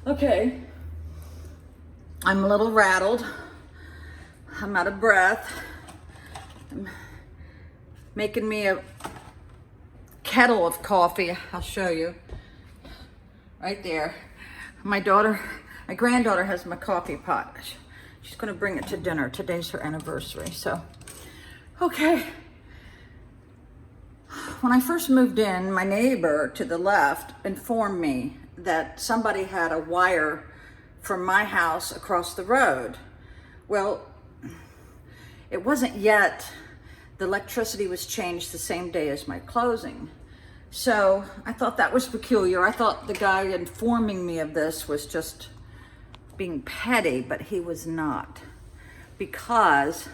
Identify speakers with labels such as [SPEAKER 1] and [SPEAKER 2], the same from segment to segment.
[SPEAKER 1] Okay, I'm a little rattled. I'm out of breath. I'm making me a kettle of coffee. I'll show you. Right there. My granddaughter has my coffee pot. She's gonna bring it to dinner. Today's her anniversary, so. Okay. When I first moved in, my neighbor to the left informed me that somebody had a wire from my house across the road. Well, it wasn't yet. The electricity was changed the same day as my closing. So I thought that was peculiar. I thought the guy informing me of this was just being petty, but he was not. Because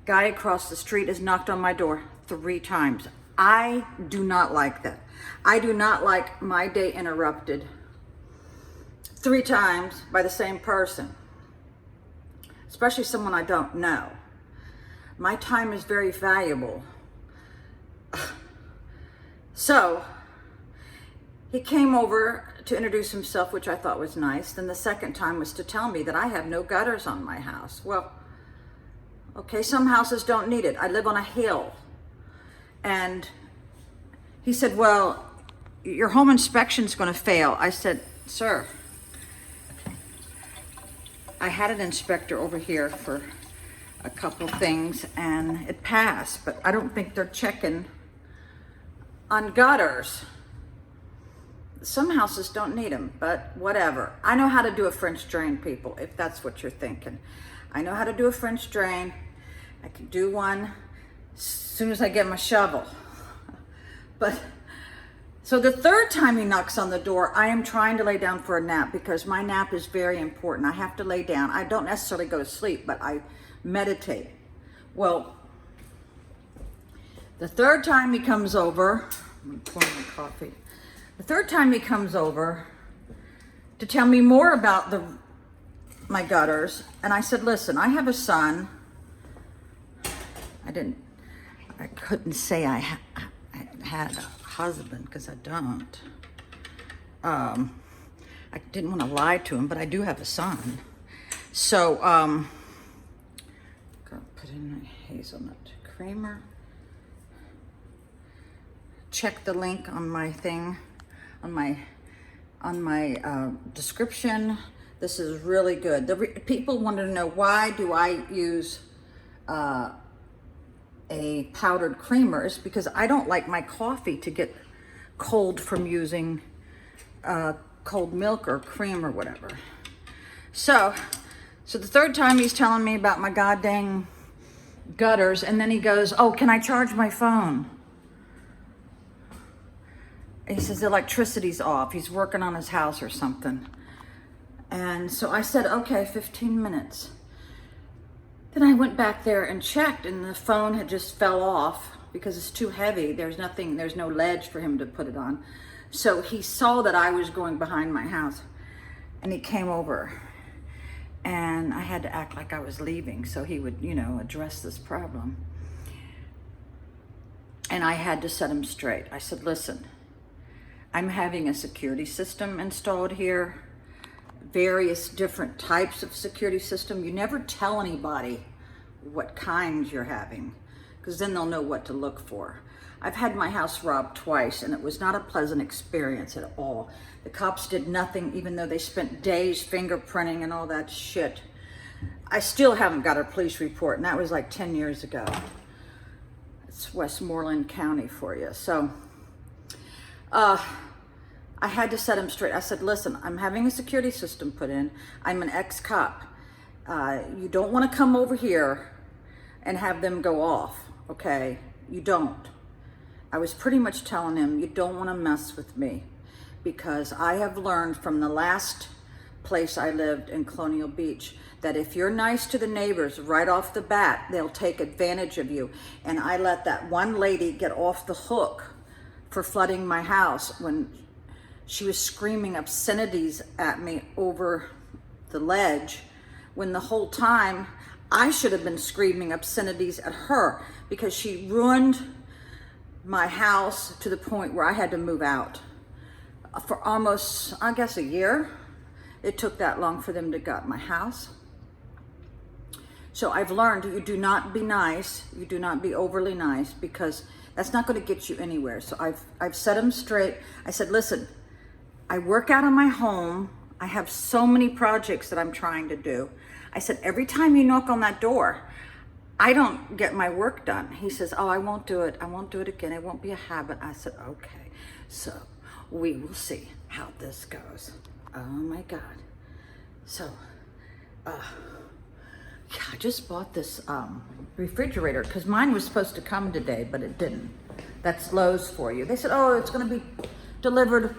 [SPEAKER 1] guy across the street has knocked on my door 3 times. I do not like that. I do not like my day interrupted 3 times by the same person, especially someone I don't know. My time is very valuable. So he came over to introduce himself, which I thought was nice. Then the second time was to tell me that I have no gutters on my house. Well, okay, some houses don't need it. I live on a hill. And he said, well, your home inspection's gonna fail. I said, sir, I had an inspector over here for a couple things and it passed, but I don't think they're checking on gutters. Some houses don't need them, but whatever. I know how to do a French drain, people, if that's what you're thinking. I know how to do a French drain. I can do one as soon as I get my shovel. But, so the third time he knocks on the door, I am trying to lay down for a nap because my nap is very important. I have to lay down. I don't necessarily go to sleep, but I meditate. Well, the third time he comes over, I'm pouring my coffee. The third time he comes over to tell me more about my gutters, and I said, listen, I have a son. I couldn't say I had a husband because I don't. I didn't want to lie to him, but I do have a son. So, gonna put in my hazelnut creamer. Check the link on my thing, on my description. This is really good. People wanted to know, why do I use a powdered creamer? It's because I don't like my coffee to get cold from using cold milk or cream or whatever. So the third time he's telling me about my goddamn gutters, and then he goes, oh, can I charge my phone? He says the electricity's off. He's working on his house or something. And so I said, okay, 15 minutes. Then I went back there and checked, and the phone had just fell off because it's too heavy. There's no ledge for him to put it on. So he saw that I was going behind my house, and he came over, and I had to act like I was leaving so he would, address this problem. And I had to set him straight. I said, listen, I'm having a security system installed here, various different types of security system. You never tell anybody what kinds you're having, because then they'll know what to look for. I've had my house robbed twice, and it was not a pleasant experience at all. The cops did nothing, even though they spent days fingerprinting and all that shit. I still haven't got a police report, and that was like 10 years ago. It's Westmoreland County for you. So, I had to set him straight. I said, listen, I'm having a security system put in. I'm an ex-cop. You don't want to come over here and have them go off, okay? You don't. I was pretty much telling him, you don't want to mess with me, because I have learned from the last place I lived in Colonial Beach that if you're nice to the neighbors right off the bat, they'll take advantage of you. And I let that one lady get off the hook for flooding my house when she was screaming obscenities at me over the ledge, when the whole time I should have been screaming obscenities at her, because she ruined my house to the point where I had to move out. for almost, I guess, a year. It took that long for them to gut my house. So I've learned you do not be nice. You do not be overly nice, because that's not going to get you anywhere. So I've set them straight. I said, listen, I work out of my home. I have so many projects that I'm trying to do. I said, every time you knock on that door, I don't get my work done. He says, oh, I won't do it. I won't do it again. It won't be a habit. I said, okay. So we will see how this goes. Oh my God. So, yeah, I just bought this refrigerator, because mine was supposed to come today, but it didn't. That's Lowe's for you. They said, oh, it's going to be delivered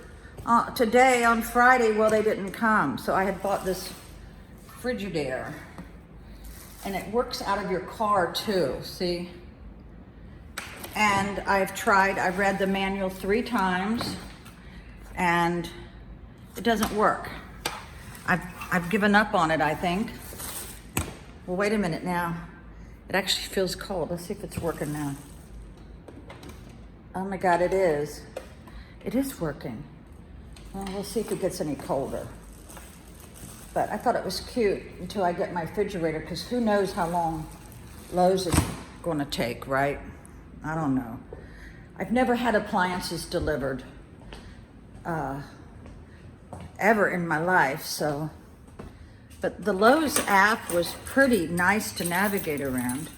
[SPEAKER 1] today on Friday. Well, they didn't come. So I had bought this Frigidaire, and it works out of your car too, see? And I've read the manual 3 times, and it doesn't work. I've given up on it, I think. Well, wait a minute now. It actually feels cold. Let's see if it's working now. Oh my God, it is. It is working. Well, we'll see if it gets any colder. But I thought it was cute until I get my refrigerator, because who knows how long Lowe's is going to take, right? I don't know. I've never had appliances delivered ever in my life, so. But the Lowe's app was pretty nice to navigate around.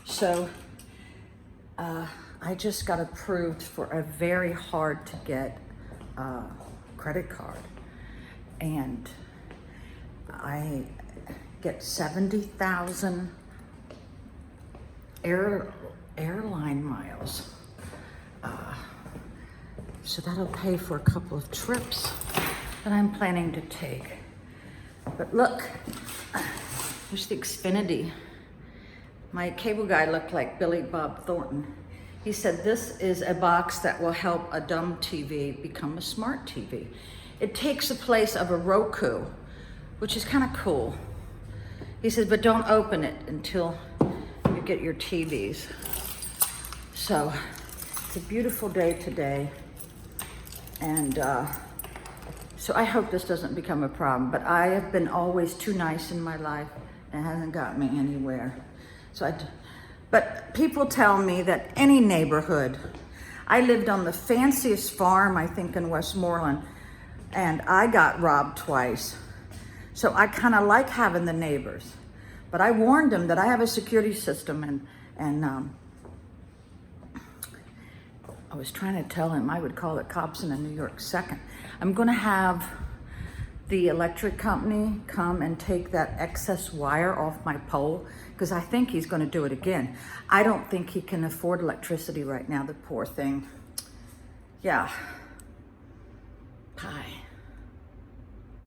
[SPEAKER 1] So I just got approved for a very hard to get credit card. And I get 70,000 airline miles. So that'll pay for a couple of trips that I'm planning to take. But look, there's the Xfinity. My cable guy looked like Billy Bob Thornton. He said this is a box that will help a dumb TV become a smart TV. It takes the place of a Roku, which is kind of cool. He said, but don't open it until you get your TVs. So it's a beautiful day today. And so I hope this doesn't become a problem, but I have been always too nice in my life, and it hasn't got me anywhere. But people tell me that any neighborhood, I lived on the fanciest farm, I think in Westmoreland, and I got robbed twice. So I kind of like having the neighbors, but I warned them that I have a security system, and I was trying to tell him I would call the cops in New York second. I'm gonna have the electric company come and take that excess wire off my pole, because I think he's gonna do it again. I don't think he can afford electricity right now, the poor thing. Yeah. Bye.